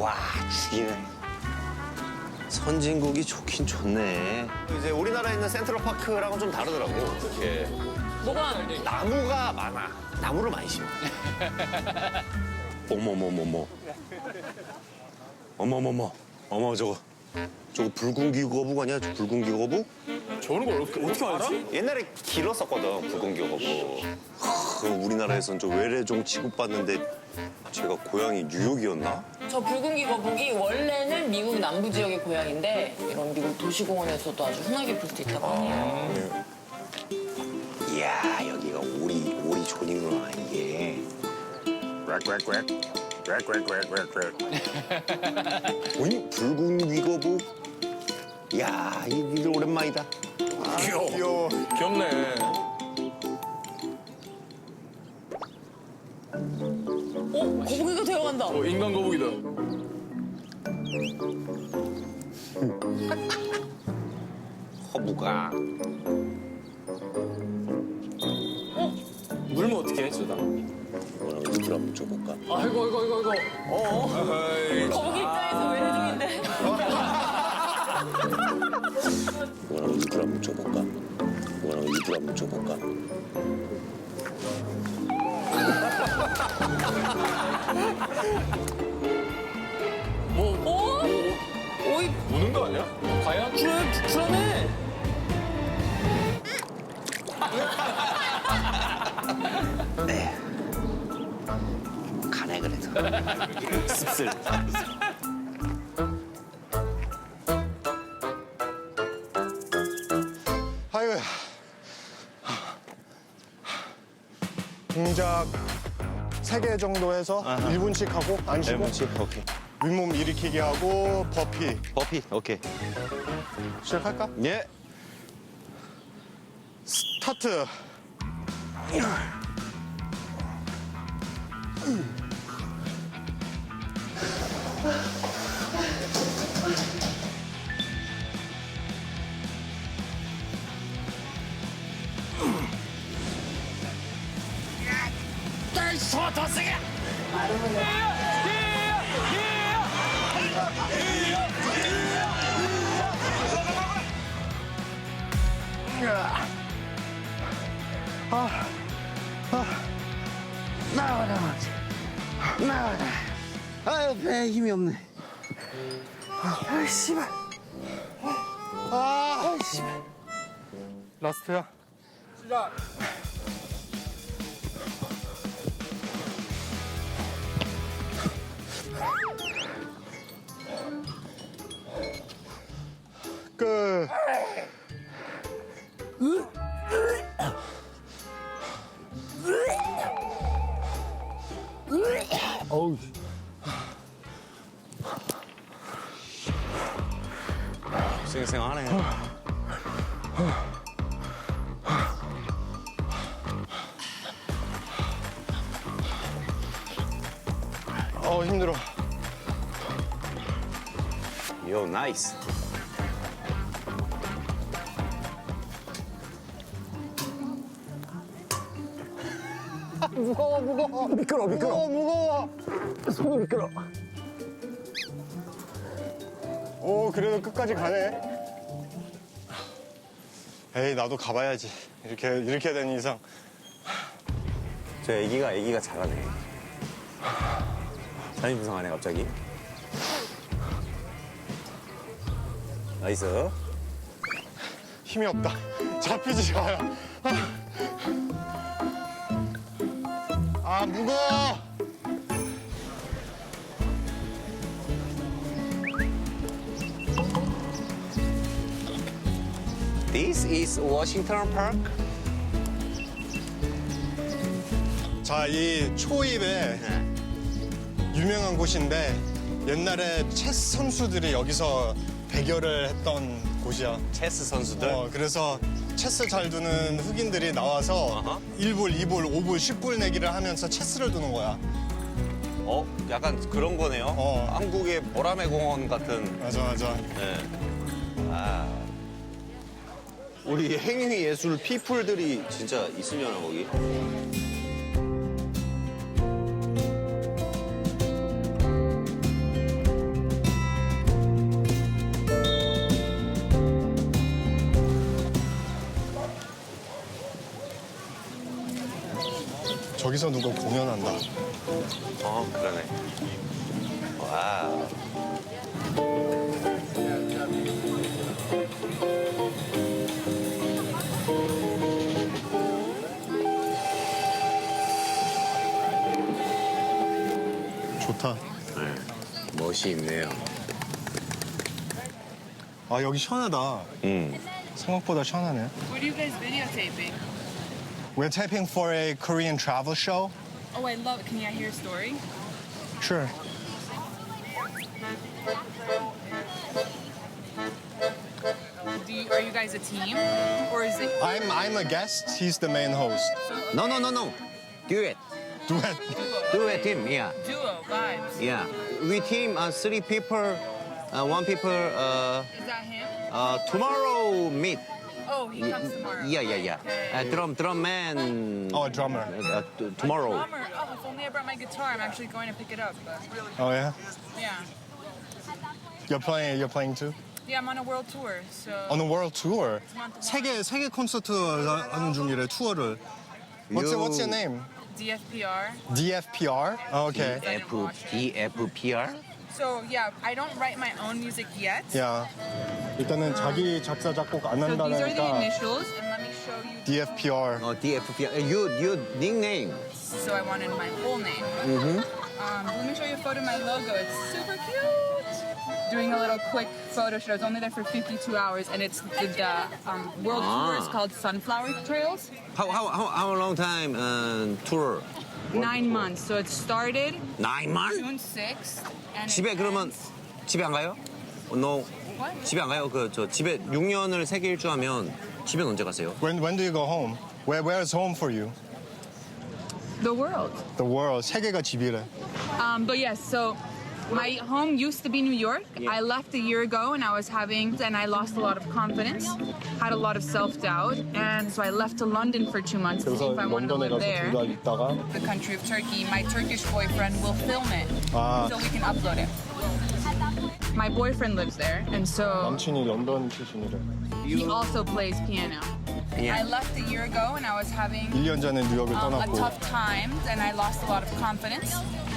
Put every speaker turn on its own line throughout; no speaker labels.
와, 죽이네. 선진국이 좋긴 좋네. 이제 우리나라에 있는 센트럴파크랑은 좀 다르더라고. 이게
뭐가?
나무가 많아. 나무를 많이 심어. 어머머머머. 어머머머. 어머 저거 붉은 기거북 아니야? 저 붉은 기거북?
저런 걸 어떻게 알지?
옛날에 길었었거든, 붉은 기거북. 우리나라에선 좀 외래종 취급받는데 제가 고향이 뉴욕이었나?
저 붉은기 거북이 원래는 미국 남부 지역의 고양인데 이런 미국 도시공원에서도 아주 흔하게 볼 수 있다고 하네요.
이야, 여기가 오리 존이구나, 이게. 꽥꽥꽥. 꽥꽥꽥꽥꽥. 어이, 붉은 귀거북. 이야, 이들 오랜만이다.
귀여워. 귀엽네.
거북이가 되어간다.
인간 거북이다.
허브가.
물면 어떻게 해, 저다?
이거는 우리도 한번 줘볼까?
아이고.
거북이 입장에서 외래종인데.
이거는 우리도 한번 줘볼까? 이거는 우리도 한번 줘볼까?
오이
우는 거 아니야? 과연?
불안해.
네. 가네 그래도. 씁쓸.
아이고야. 동작 3개 정도 해서 1분씩 하고 안 쉬고
오케이.
윗몸 일으키기 하고 버피
버피, 오케이.
시작할까?
예.
스타트.
아유, 배에 힘이 없네.
라스트야. 끝. 어우.
쌩쌩하네.
힘들어.
요, 나이스.
무거워. 미끄러. 무거워.
손이 미끄러.
오, 그래도 끝까지 가네. 에이, 나도 가봐야지. 이렇게 된 이상.
저 애기가 잘하네. 산이 부상하네, 갑자기. 나이스.
힘이 없다. 잡히지 마요. 아, 무거워.
This is Washington Park.
자, 이 초입에 유명한 곳인데 옛날에 체스 선수들이 여기서 대결을 했던 곳이야.
체스 선수들.
그래서 체스 잘 두는 흑인들이 나와서
어허.
1불, 2불, 5불, 10불 내기를 하면서 체스를 두는 거야.
약간 그런 거네요. 한국의 보라매 공원 같은.
맞아.
네. 아. 우리 행위 예술 피플들이 진짜 있으려나 거기?
저기서 누가 공연한다.
그러네. 와우.
좋다.
멋이 있네요.
아, 여기 시원하다. 생각보다 시원하네.
What are you guys videotaping?
We're taping for a Korean travel show.
Oh, I love it. Can I hear a story?
Sure.
Are you guys a team? Or is it
I'm a guest. He's the main host.
No. Duet.
Duet.
Duet team. Yeah.
duo vibes?
Yeah. We team 3 people. 1 people.
Is that him?
Tomorrow meet.
Oh, he comes tomorrow.
Yeah. Drum man.
Oh, a drummer.
Tomorrow.
Bummer. Oh, if only I brought my guitar. I'm actually going to pick it up. But
Oh yeah.
yeah.
You're playing too?
Yeah, I'm on a world tour. So
On a world tour. 세계 콘서트 하는 중이래 투어를. What's your name?
DFPR.
DFPR? Oh, okay.
DFPR?
So yeah, I don't write my own music yet.
야. 일단은 자기 작사 작곡 안
So these are the
한다니까
initials, and let me show you.
DFPR.
DFPR. Your nickname.
So I wanted my whole name. Let me show you a photo of my logo. It's super cute. Doing a little quick photo shoot. I was only there for 52 hours, and it's the world tour is called Sunflower Trails.
How long time tour?
9 months. So it started
9 months?
June 6th. And
집에
it
그러면
ends-
집에 안 가요? No.
What?
집에 안 가요? 집에 6년을 세계 일주하면 집엔 언제 가세요?
When do you go home? Where's home for you?
The world.
The world. 세계가 집이래.
But yes, so my home used to be New York. I left a year ago and I lost a lot of confidence, had a lot of self-doubt, and so I left to London for 2 months to see
그래서
if I wanted to
런던에
live
가서
there.
2달 있다가
The country of Turkey, my Turkish boyfriend will film it so we can upload it. My boyfriend lives there, and so
남친이 런던 출신이래.
he also plays piano.
Yeah.
I left a year ago and I was having
1년 전에 뉴욕을
a
떠났고
tough time, and I lost a lot of confidence,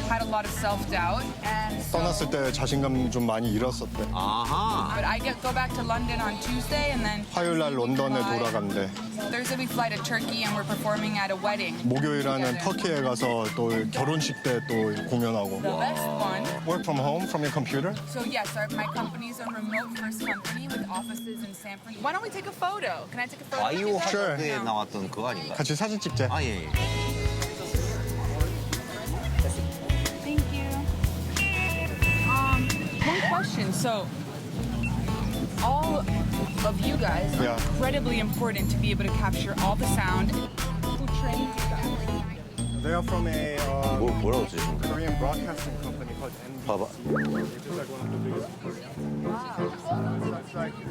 had a lot of self-doubt, and so,
떠났을 때 자신감 좀 많이 잃었었대.
아하.
but I go back to London on Tuesday, and then
화요일 날 런던에
fly-
돌아간대.
Thursday we fly to Turkey, and we're performing at a wedding.
목요일에는
together.
터키에 가서 또 결혼식 때 또 공연하고.
The best one.
Work from home from your computer?
So yes, my company is a remote first company with offices in San Francisco. Why don't we take a photo? Can I take a photo?
바이오
Sure.
하드에 나왔던 그거 아닌가?
같이 사진 찍자.
아, 예.
Thank you. One question. So, all of you guys are
Yeah.
incredibly important to be able to capture all the sound. Who trained you guys?
They are from a
뭐라고 쓰지?
Korean broadcasting company called NBC.
봐봐.
It's like one of the biggest.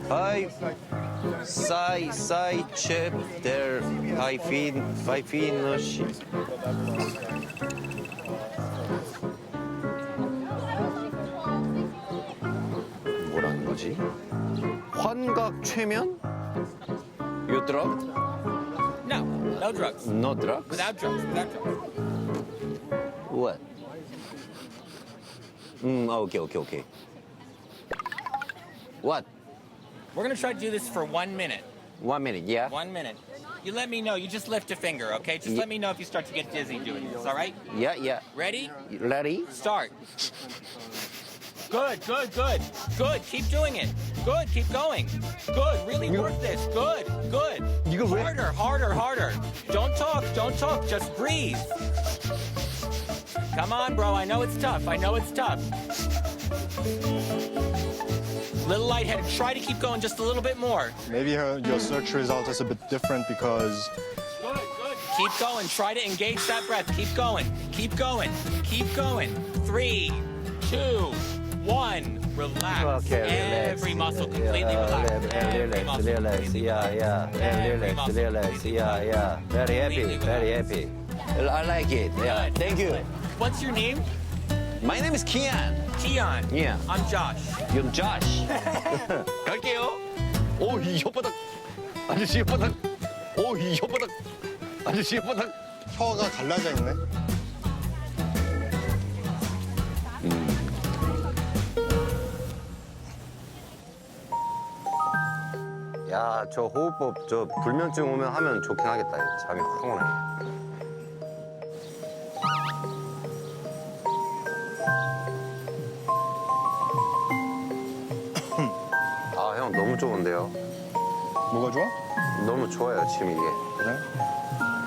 하이, 사이 챕 델 하이피너시. 뭐라는 거지? 환각 최면? You drugged?
No, no drugs.
No drugs?
Without drugs. Without drugs.
What? Okay. What?
We're gonna try to do this for 1 minute.
1 minute, yeah?
1 minute. You let me know. You just lift a finger, okay? Just let me know if you start to get dizzy doing this. All right?
Yeah.
Ready?
Ready?
Start. Good. Keep doing it. Good. Keep going. Good. Really work this. Good.
You can
Harder. Don't talk. Just breathe. Come on, bro. I know it's tough. Little lightheaded. Try to keep going just a little bit more.
Maybe your search result is a bit different because
Good. Keep going. Try to engage that breath. Keep going. 3, 2, 1. Relax.
Okay, relax.
Every muscle completely relaxed. Every muscle completely
yeah. Very happy. I like it. Yeah.
Good.
Thank you.
What's your name?
My name is Kian.
Keon.
Yeah.
I'm Josh.
You're Josh. 갈게요. 오, 이 혓바닥. 아저씨 혓바닥. 오, 이 혓바닥. 아저씨 혓바닥.
혀가 갈라져 있네.
야, 저 호흡법, 저 불면증 오면 하면 좋긴 하겠다. 이거. 잠이 확 오네. 아, 형 너무 좋은데요?
뭐가 좋아?
너무 좋아요, 지금 이게.
그래?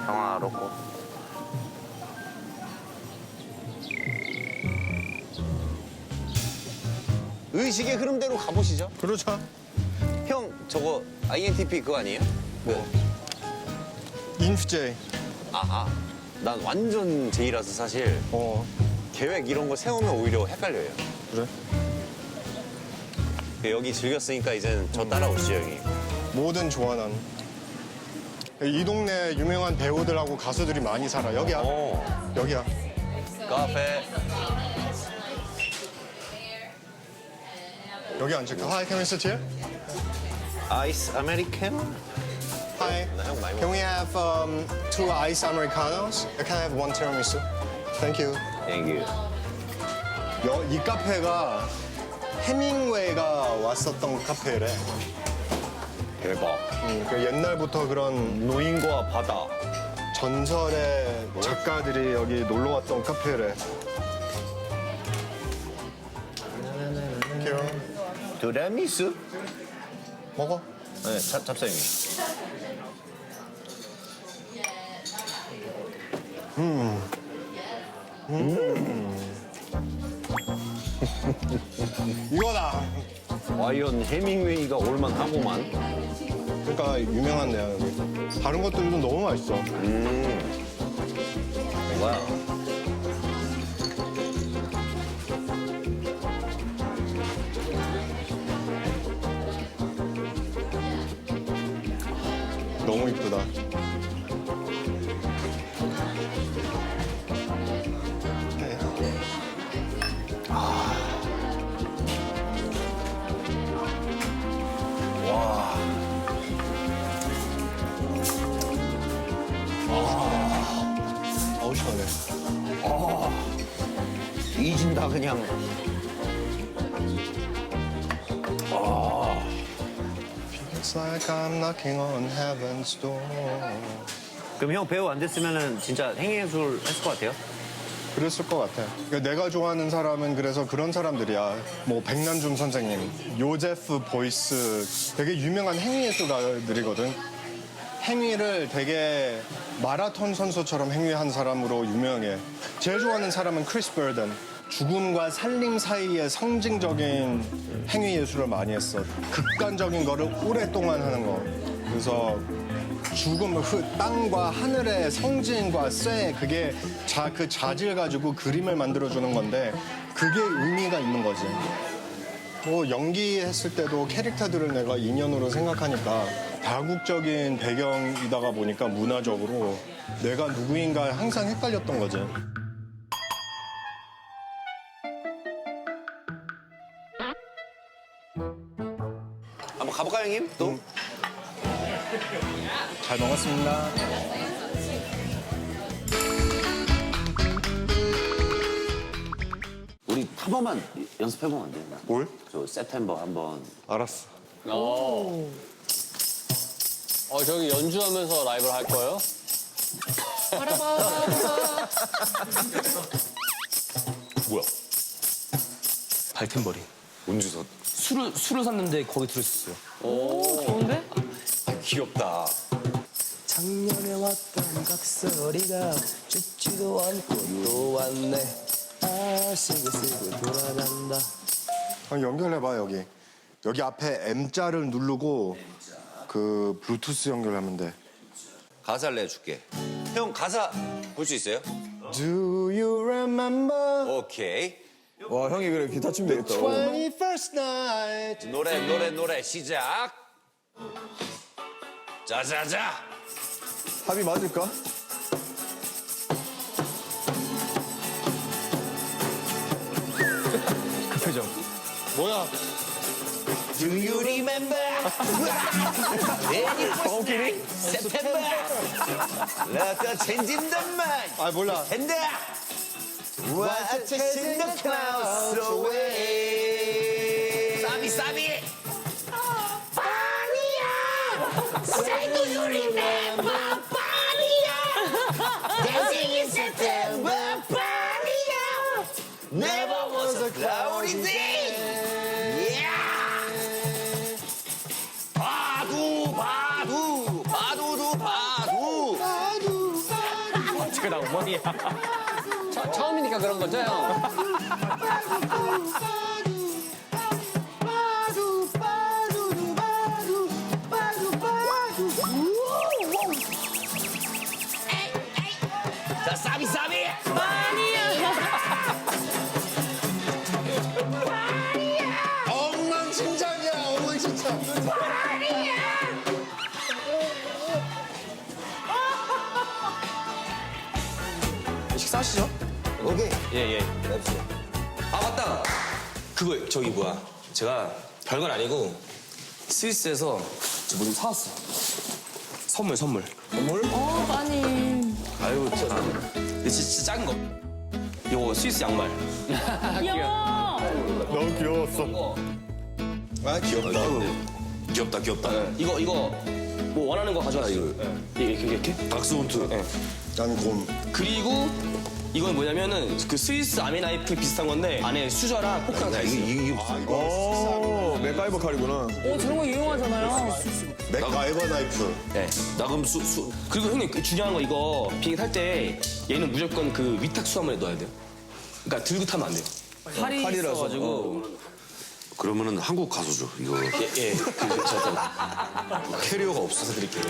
평화롭고. 의식의 흐름대로 가보시죠.
그렇죠.
형, 저거 INTP 그거 아니에요?
인프제.
난 완전 J라서 사실 계획 이런 거 세우면 오히려 헷갈려요.
그래?
여기 즐겼으니까 이젠 저 따라오시죠, 형님.
뭐든 좋아 난. 이 동네 유명한 배우들하고 가수들이 많이 살아. 여기야. 여기야.
카페.
여기 앉을까? Hi, can we sit here?
아이스 아메리카노?
Hi.
형 많이
Can we have two ice americanos? Can I have one tiramisu? Thank you.
땡큐.
이 카페가 해밍웨이가 왔었던 카페래.
대박.
그 옛날부터 그런
노인과 바다.
전설의 작가들이 여기 놀러 왔던 카페래. Thank
드라미수?
먹어.
네, 잡사형님.
이거다.
과연 해밍웨이가 올만하고만.
그러니까 유명한 데야 여기. 다른 것들도 너무 맛있어.
뭐야?
너무 이쁘다. 어우 시원해.
뒤진다 그냥.
It's like I'm knocking on heaven's door.
그럼 형 배우 안 됐으면은 진짜 행예술 했을 것 같아요?
그랬을 것 같아. 그러니까 내가 좋아하는 사람은 그래서 그런 사람들이야. 뭐 백남준 선생님, 요제프 보이스 되게 유명한 행위예술가들이거든. 행위를 되게 마라톤 선수처럼 행위한 사람으로 유명해. 제일 좋아하는 사람은 크리스 버든. 죽음과 살림 사이의 상징적인 행위 예술을 많이 했어. 극단적인 거를 오랫동안 하는 거. 그래서 죽음, 땅과 하늘의 성진과 쇠, 그게 그 자질 가지고 그림을 만들어주는 건데 그게 의미가 있는 거지. 뭐 연기했을 때도 캐릭터들을 내가 인연으로 생각하니까 다국적인 배경이다가 보니까 문화적으로 내가 누구인가 항상 헷갈렸던 거지.
한번 가볼까요, 형님? 또?
잘 먹었습니다.
우리 한 번만 연습해보면 안 되나?
뭘?
저 세템버 한번.
알았어.
저기 연주하면서 라이브를 할 거예요?
뭐야?
발템버리.
운주석.
술을 샀는데 거기 들어있었어요.
귀엽다.
작년에 왔던 각설이가 죽지도 않고 또 왔네. 아, 쓰고 돌아간다.
연결해봐 여기. 여기 앞에 M자를 누르고 그 블루투스 연결하면 돼.
가사를 내줄게. 형 가사 볼 수 있어요?
Do you remember
오케이.
와 형이 그래 기타 치면 되겠다.
21st night?
노래 시작. 자자자.
합이 맞을까?
그 표정.
뭐야?
Do you remember? September. Let the change in the mind.
아 몰라.
And watch us in the clouds away. 사비 사비.
Say do you remember Paria? Dancing in September Paria.
Never was a cloudy day. Yeah. 바두도 바두.
어떻게 나 엉망이야. 처음이니까 그런 거죠, 형?
자 사비 사비.
엉망진창이야 엉망진창.
식사하시죠?
오케이.
예, 예. 아, 맞다. 그거, 저기 뭐야. 제가 별건 아니고 스위스에서 뭐 좀 사왔어. 선물.
빠님.
아유, 참. 이거 진짜 작은 거. 요거 스위스 양말.
야.
너무 귀여웠어. 아 귀엽다.
귀엽다.
이거 뭐 원하는 거 가져와. 이거. 이렇게?
박스훈트.
난 곰.
그리고 이건 뭐냐면은 그 스위스 아미나이프 비슷한 건데 안에 수저랑 포크랑 다 있어요.
오, 맥가이버 칼이구나.
저런 거 유용하잖아요.
맥가이버 나이프.
네.
나금
그리고 형님 그 중요한 거 이거 비행기 탈 때 얘는 무조건 그 위탁 수화물에 넣어야 돼요. 그러니까 들고 타면 안 돼요. 칼이 있어가지고.
그러면은 한국 가서 줘 이거.
예. 저도
캐리어가 없어서 드릴게요.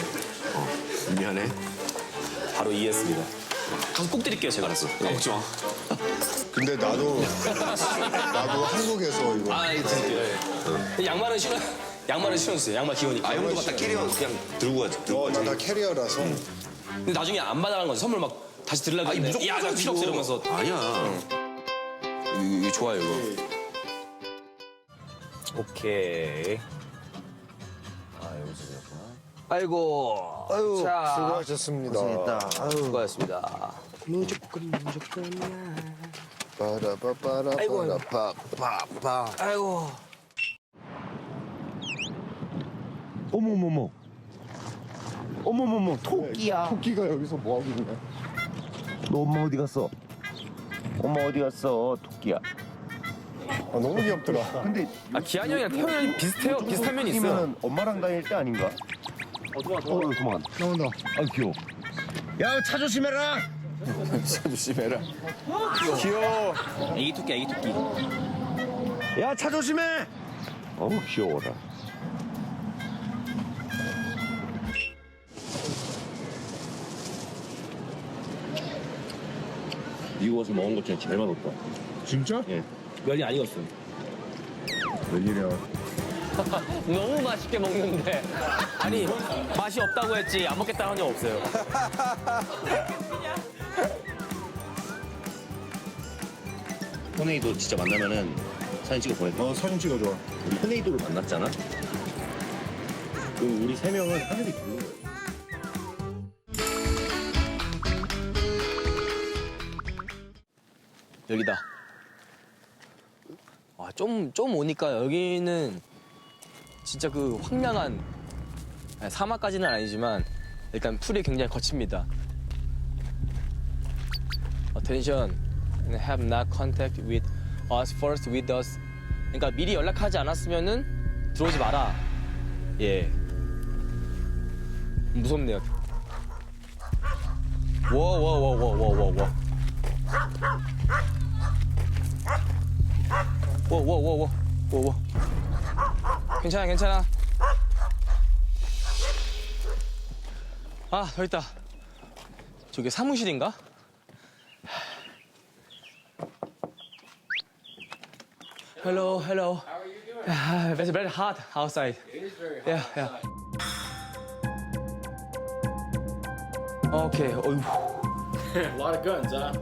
미안해.
바로 이해했습니다. 가서 꼭 드릴게요 제가. 알았어.
까먹지 마.
근데 나도 한국에서 이거.
아, 드릴게요. 예. 양말은 신어주세요. 양말 귀여우니까.
아 형도 갖다 캐리어 그냥 들고 가지.
나 캐리어라서.
근데 나중에 안 받아가는 거죠. 선물 막 다시 들으려고 했는데 야, 나 필요 없어 이러면서.
아니야.
이거 좋아요 이거. 오케이. 아이고.
아유
자.
수고하셨습니다.
수고하셨습니다.
빠라빠빠라빠라빠빠빠.
아이고.
어머머머 토끼야.
토끼가 여기서 뭐 하고 있냐?
너 엄마 어디 갔어? 엄마 어디 갔어 토끼야.
아 너무 귀엽더라.
근데
아 기한이 형이랑 태형이 형이 비슷해요. 비슷한 면이 있어요.
토끼면은 엄마랑 다닐 때 아닌가? 도망.
나온다.
아 귀여워. 야 차 조심해라.
조심해라. 귀여워.
애기 토끼.
야 차 조심해. 어우 귀여워라. 미국 와서 먹은 것 중에 제일 맛없다.
진짜?
예. 면이 안 익었어.
웬일이야?
너무 맛있게 먹는데. 아니 맛이 없다고 했지 안 먹겠다 한 적 없어요.
토네이도 진짜 만나면은 사진 찍어 보내줘.
사진 찍어줘.
우리 토네이도를 만났잖아. 그럼 우리 세 명은 하늘이 둘러 거야.
여기다. 와, 좀 오니까 여기는 진짜 그 황량한 사막까지는 아니지만 일단 풀이 굉장히 거칩니다. Attention, have not contact with us first with us. 그러니까 미리 연락하지 않았으면은 들어오지 마라. 예. 무섭네요. 워. 괜찮아. 아, 더 있다. 저게 사무실인가? Hello. It's very hot outside. Yeah. Okay. 어이구.
A lot of guns, huh?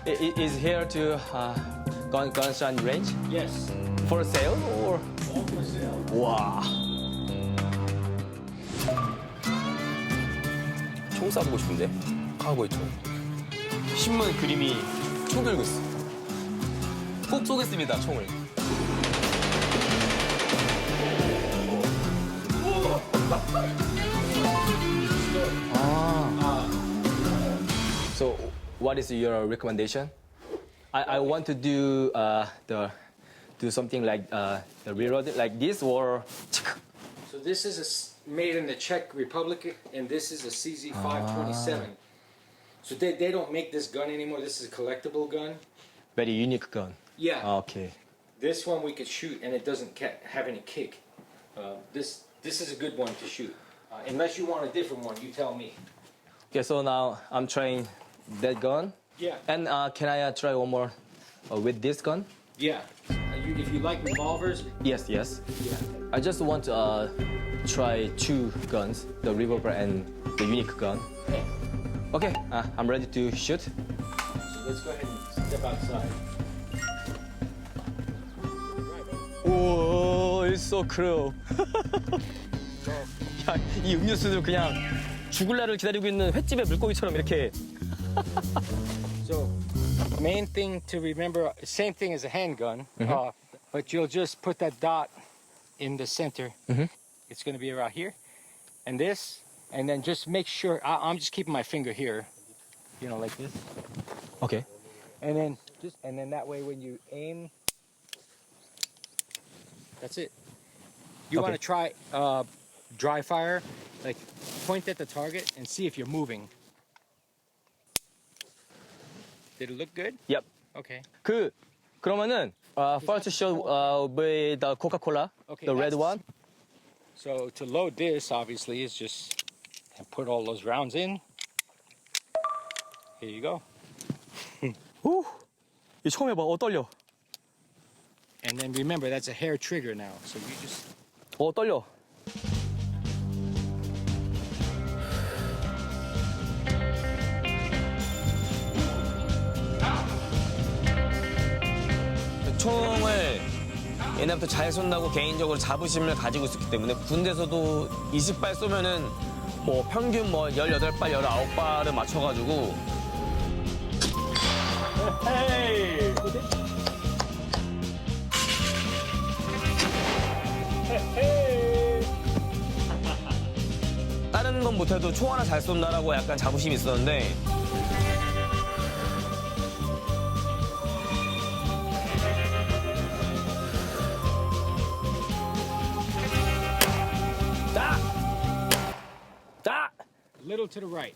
Is here to gun range?
Yes.
For sale or?
For sale.
와. 총 쏴보고 싶은데. 카우보이 총. 신문 그림이 총 들고 있어. 꼭 쏘겠습니다, 총을. So, what is your recommendation? I want to do do something like the reload like this or.
So this is made in the Czech Republic, and this is a CZ527. So they don't make this gun anymore. This is a collectible gun.
Very unique gun.
Yeah.
Okay.
This one we could shoot, and it doesn't have any kick. This is a good one to shoot. Unless you want a different one, you tell me.
Okay, so now I'm trying that gun.
Yeah.
And can I try one more with this gun?
Yeah. If you like revolvers,
Yes, yes.
yeah.
I just want to try two guns, the revolver and the unique gun. Okay, I'm ready to shoot.
So let's go ahead and step outside.
오, it's so cool. 야, 이 음료수들 그냥 죽을 날을 기다리고 있는 횟집의 물고기처럼 이렇게.
So, main thing to remember, same thing as a handgun, but you'll just put that dot in the center. It's going to be around here, and this, and then just make sure. I'm just keeping my finger here, you know, like this,
Okay.
and then that way when you aim, that's it. You want to try dry fire, like point at the target and see if you're moving. Did it look good?
Yep.
Okay.
그러면은 first show with the Coca-Cola,
Okay,
the red
that's-
one.
So to load this, obviously, is just put all those rounds in. Here you go.
후, 이 처음 해봐. 떨려.
And then remember, that's a hair trigger now. So you just
떨려. 총을 옛날부터 잘 쏜다고 개인적으로 자부심을 가지고 있었기 때문에 군대에서도 20발 쏘면은 뭐 평균 뭐 18발, 19발을 맞춰가지고 다른 건 못해도 총 하나 잘 쏜다라고 약간 자부심이 있었는데
little to the right.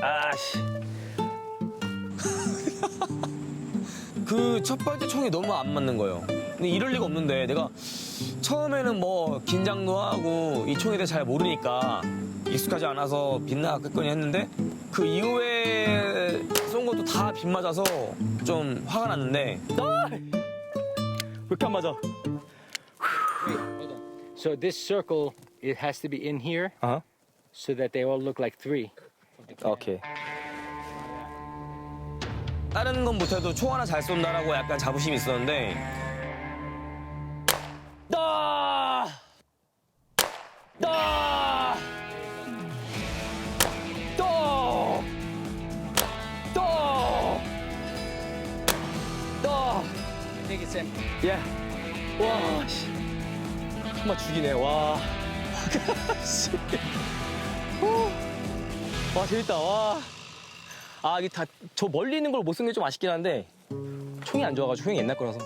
아씨. 그 첫 번째 총이 너무 안 맞는 거예요. 근데 이럴 리가 없는데 내가 처음에는 뭐 긴장도 하고 이 총에 대해 잘 모르니까 익숙하지 않아서 빗나갔겠거니 했는데 그 이후에 쏜 것도 다 빗맞아서 좀 화가 났는데 왜 이렇게 안 맞아?
Wait, hold on. So this circle, it has to be in here, so that they all look like three.
오케이. 다른 건 못해도 총 하나 잘 쏜다라고 약간 자부심이 있었는데
I think it's empty.
예. 와, 씨. 정말 죽이네, 와. 씨. 와, 재밌다, 와. 아, 이게 다, 저 멀리 있는 걸 못 쓴 게 좀 아쉽긴 한데, 총이 안 좋아가지고, 총이 옛날 거라서.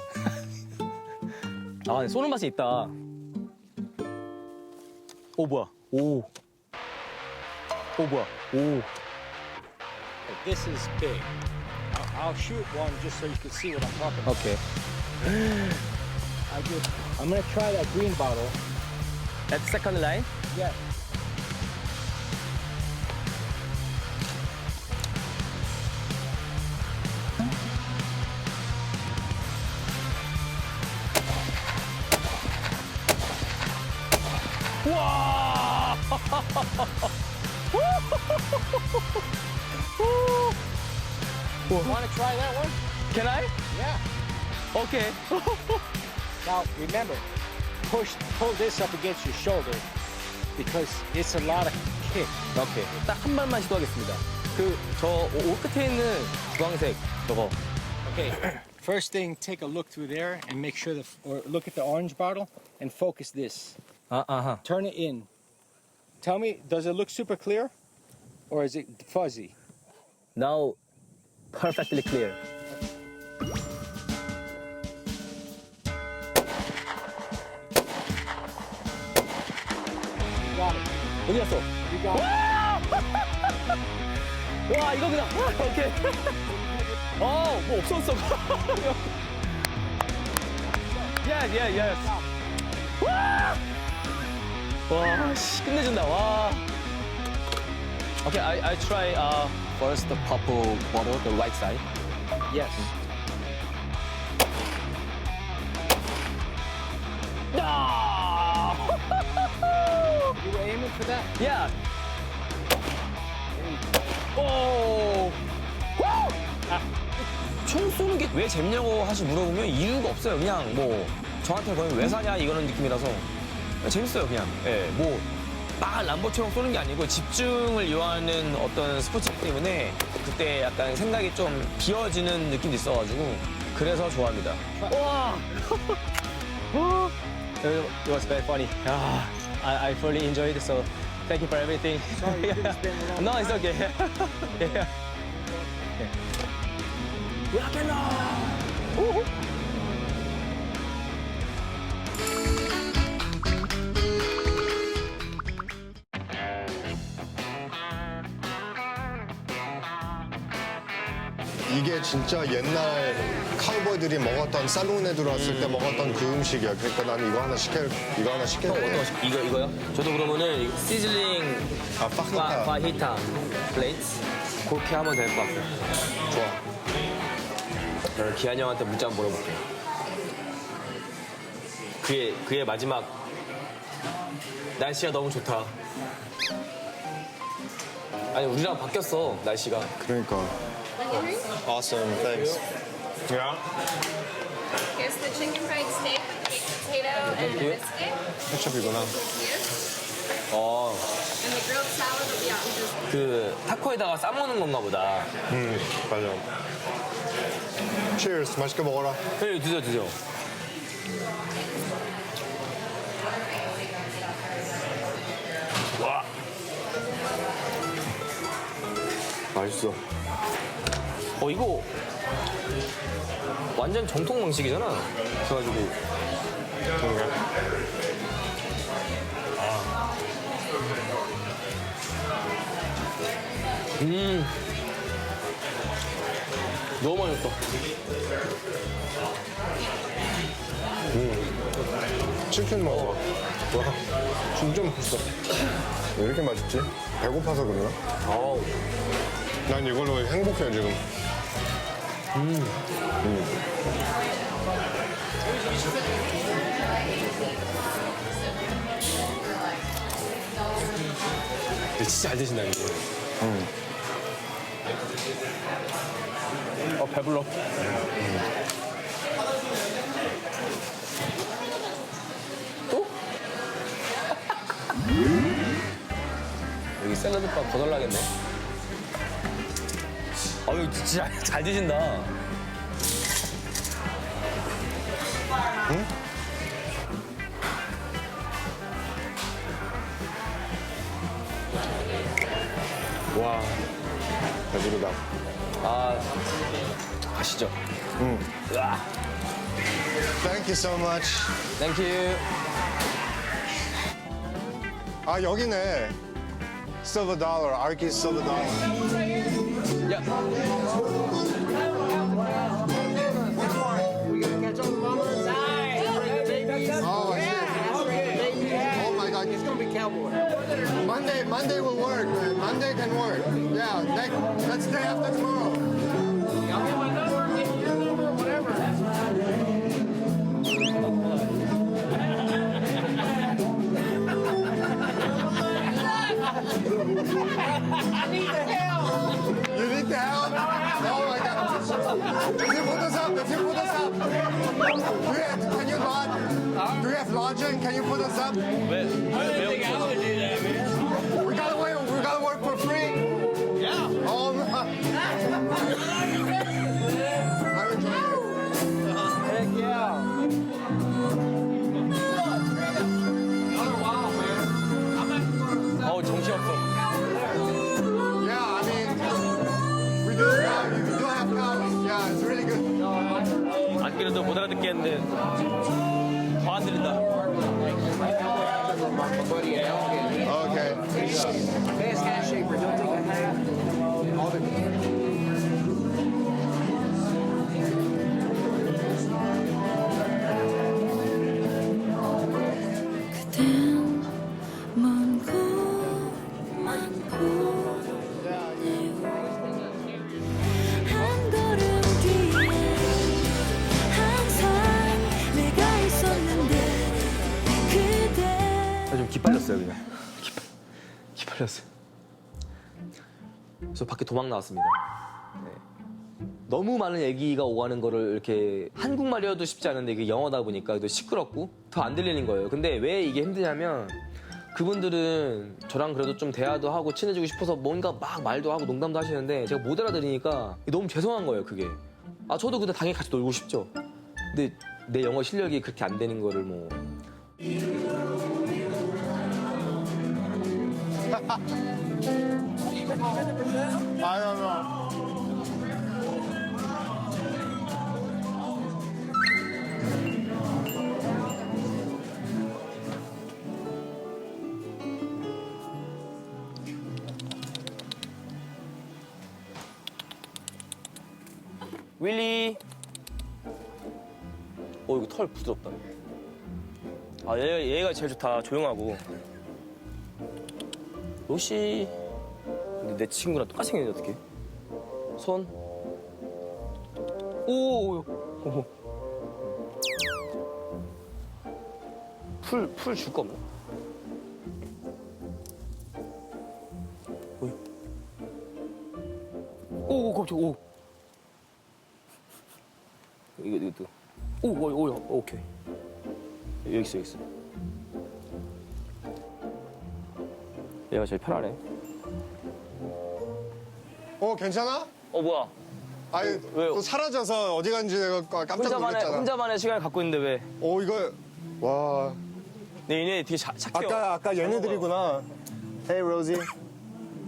아, 근데 쏘는 맛이 있다. 오, 뭐야. 오. 오, 뭐야. 오.
This is big. I'll shoot one just so you can see what I'm talking about.
오케이.
I'm gonna try that green bottle.
At second line?
Yeah.
와!
Want to try that one?
Can I?
Yeah.
Okay.
Now remember, pull this up against your shoulder, because it's a lot of kick.
오케이. 딱 한 발만 시도하겠습니다. 저 옷 끝에 있는 주황색 저거.
Okay. First thing, take a look through there and make sure or look at the orange bottle and focus this.
아하.
Turn it in. Tell me, does it look super clear or is it fuzzy?
Now perfectly clear.
You got it.
어디 갔어?
You got it.
와 이거구나. 오케이. 뭐 없었어. yes. 와, 씨, 끝내준다. 와. Okay, I try first the purple bottle, the right side.
Yes.
No!
You were aiming for that?
Yeah. 오. 총 쏘는 게 왜 재밌냐고 하시 물어보면 이유가 없어요. 그냥 뭐 저한테 거의 왜 사냐 이거는 느낌이라서 그냥 재밌어요. 그냥. 예, 뭐 막 람보처럼 쏘는 게 아니고 집중을 요하는 어떤 스포츠이기 때문에 그때 약간 생각이 좀 비워지는 느낌도 있어가지고 그래서 좋아합니다. 와. It was very funny. I fully enjoyed it. So thank you for everything.
Sorry, you didn't spend a lot.
No, it's okay. Yeah. Rock and roll.
이게 진짜 옛날 카우보이들이 먹었던 살롱에 들어왔을 때 먹었던 그 음식이야. 그러니까 나는 이거 하나 시켜 돼.
이거요? 저도 그러면은 시즐링
아, 파히타.
파히타 플레이트 그렇게 하면 될 것 같아요.
좋아.
저는 기한이 형한테 문자 한번 물어볼게요. 그의 마지막 날씨가 너무 좋다. 아니 우리랑 바뀌었어 날씨가.
그러니까. Awesome, thanks. Yeah.
Here's the chicken fried steak with baked potato and biscuit.
케첩이구나.
And the grilled salad will be out in just
그 타코에다가 싸먹는 건가 보다.
맞아. Cheers, 맛있게 먹어라.
네, 드세요. 와. 맛있어. 이거 완전 정통 방식이잖아. 그래가지고. 너무 맛있어.
치킨 먹어. 와, 진짜 맛있어. 왜 이렇게 맛있지? 배고파서 그러나? 난 이걸로 행복해, 지금.
근데 진짜 잘 드신다, 이게. 배불러. 또? 여기 샐러드바 더 달라겠네. 아유, 진짜 잘 드신다.
응? 와, 배부르다.
가시죠.
Thank you so much.
Thank you.
아, 여기네. Silver dollar, Arky silver dollar.
야.
Oh, I see. Oh my God, he's gonna be cowboy. Monday will work, man. Monday can work. Yeah, that's day after tomorrow. You need the help? Oh my God. If you put us up, can you not? Do you have lodging? Can you put us up?
왜 없어.
Yeah, I mean, we do have cows. Yeah, it's really good.
안 그래도 못 알아듣겠는데 더 안 들린다.
Okay.
그댄 먼 곳만 보내요 한 걸음 뒤에 항상 내가 있었는데 그대
좀 기빨렸어요 그냥. 기빨렸어요. 그래서 밖에 도망 나왔습니다. 네. 너무 많은 얘기가 오가는 거를 이렇게 한국말이어도 쉽지 않은데 이게 영어다 보니까 또 시끄럽고 더 안 들리는 거예요. 근데 왜 이게 힘드냐면 그분들은 저랑 그래도 좀 대화도 하고 친해지고 싶어서 뭔가 막 말도 하고 농담도 하시는데 제가 못 알아들으니까 너무 죄송한 거예요 그게. 아 저도 근데 당연히 같이 놀고 싶죠. 근데 내 영어 실력이 그렇게 안 되는 거를 뭐
I don't know.
윌리. 이거 털 부드럽다. 아 얘가 제일 좋다. 조용하고. 로시. 근데 내 친구랑 똑같이 생겼는데 어떡해? 손. 오. 풀 줄 거 없나? 오, 갑자기 오. 이거. 오, 오케이. 여기 있어. 얘가 제일 편하네.
괜찮아?
뭐야?
아니,
왜요?
또 사라져서 어디 간지 내가 깜짝 놀랐잖아.
혼자만의 시간을 갖고 있는데 왜?
이거, 와.
네, 얘네 되게 착해요.
아까 얘네들이구나.
Hey, Rosie.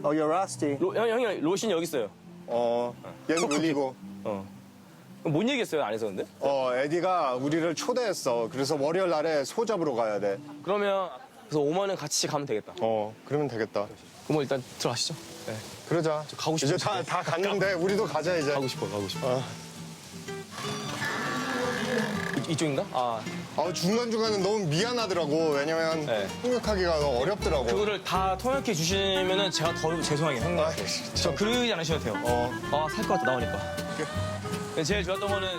Oh, you're Rusty.
형이 로신이 여기 있어요.
얘는 물리고.
뭔 얘기했어요, 안에서 근데?
에디가 우리를 초대했어. 그래서 월요일 날에 소 잡으러 가야 돼.
그러면 그래서 5만 원 같이 가면 되겠다.
그러면 되겠다.
그럼 일단 들어가시죠. 네.
그러자.
가고 싶어.
이제 다 갔는데 우리도 가자 이제.
가고 싶어. 이쪽인가?
중간중간은 너무 미안하더라고. 왜냐면
네.
통역하기가 너무 어렵더라고.
그거를 다 통역해 주시면은 제가 더 죄송하게 형님한테. 저 그러지 않으셔도 돼요. 살 것 같아 나오니까. 근데 제일 좋았던 거는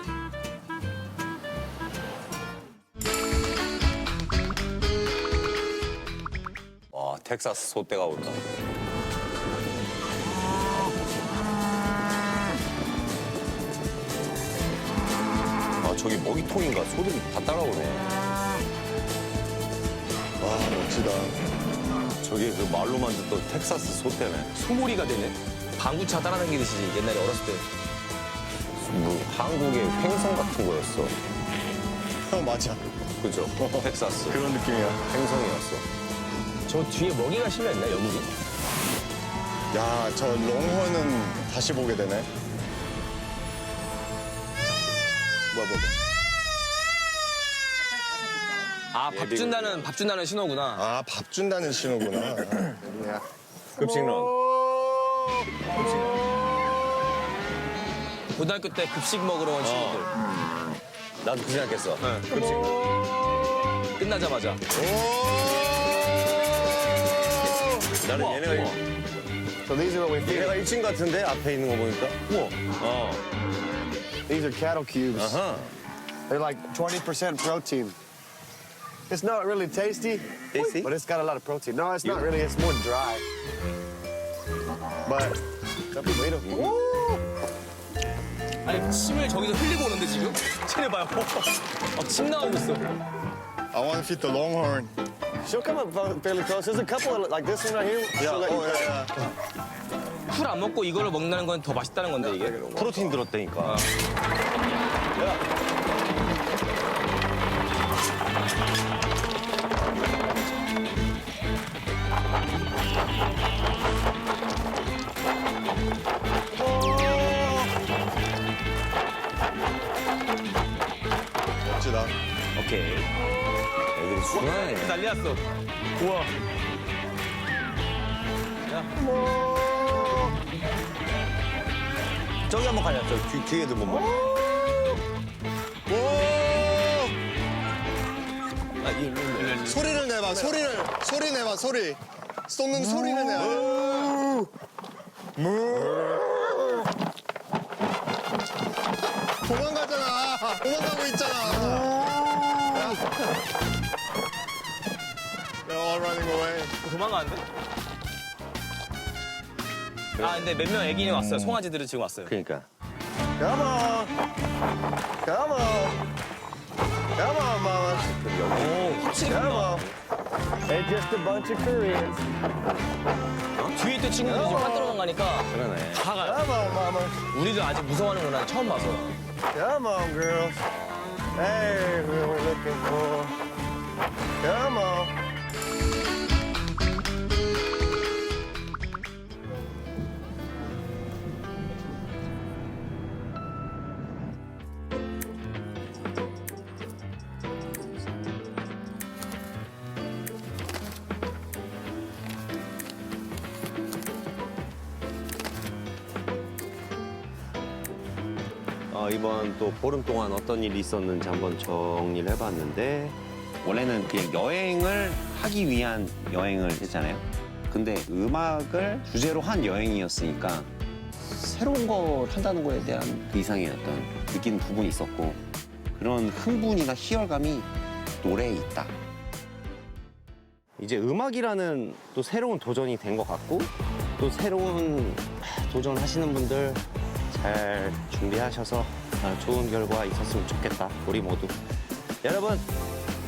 와, 텍사스 소떼가 온다. 저기 먹이통인가? 소들이 다 따라오네.
와, 멋지다.
저게 그 말로만 듣던 텍사스 소떼네.
소몰이가 되네. 방구차 따라다니듯이 옛날에 어렸을 때.
한국의 횡성 같은 거였어.
맞아.
그죠? 텍사스.
그런 느낌이야.
횡성이었어.
저 뒤에 먹이가 실려있나 여기?
야, 저 롱혼은 다시 보게 되네.
뭐야. 밥 준다는 신호구나.
밥 준다는 신호구나.
급식런.
고등학교 때 급식 먹으러 온 친구들.
나도 그 생각했어. 급식런.
끝나자마자.
나는 얘네가
So these are what we feed.
얘네가 1층 같은데 앞에 있는 거 보니까. 우와.
These are cattle cubes.
아하.
They're like 20% protein. It's not really tasty,
Tasty?
but it's got a lot of protein. No, it's not really. It's more dry. But
아니 침을 저기서 흘리고 오는데 지금? 쟤네 봐요. 침 나오고 있어.
I want to feed the longhorn.
she'll come up fairly close. There's a couple of, like this one right here. She'll let you touch.
풀 안 먹고 이거를 먹는다는 건 더 맛있다는 건데 이게.
프로틴 들었다니까.
났어. 우와.
저기 한번 가자. 저 뒤에도 못 봐. 아, 일로.
소리를 내봐, 소리 내봐, 소리. 쏟는 소리를 내봐. 도망가잖아. 도망가고 있잖아. They're all running away.
도망가는데? 아, 근데 몇 명 애기는 왔어요. 송아지들은 지금 왔어요.
그러니까.
Come on. Come on. Come on, mama.
오, 확실히
Come
금방.
on. They're just a bunch of Koreans.
뒤에 있던 친구들이 지금 한 떨어져 가니까
그러네.
다 가요.
Come on, mama.
우리도 아직 무서워하는구나 처음 봐서.
Come on, girls. Hey, who we're looking for. Come on.
이번 또 보름 동안 어떤 일이 있었는지 한번 정리를 해봤는데 원래는 그냥 여행을 하기 위한 여행을 했잖아요. 근데 음악을 주제로 한 여행이었으니까 새로운 걸 한다는 거에 대한 그 이상의 어떤 느끼는 부분이 있었고 그런 흥분이나 희열감이 노래에 있다. 이제 음악이라는 또 새로운 도전이 된 것 같고 또 새로운 도전하시는 분들 잘 준비하셔서 좋은 결과 있었으면 좋겠다. 우리 모두. 여러분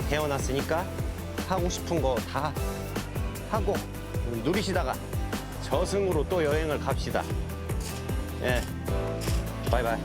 태어났으니까 하고 싶은 거 다 하고 누리시다가 저승으로 또 여행을 갑시다. 예, 바이바이.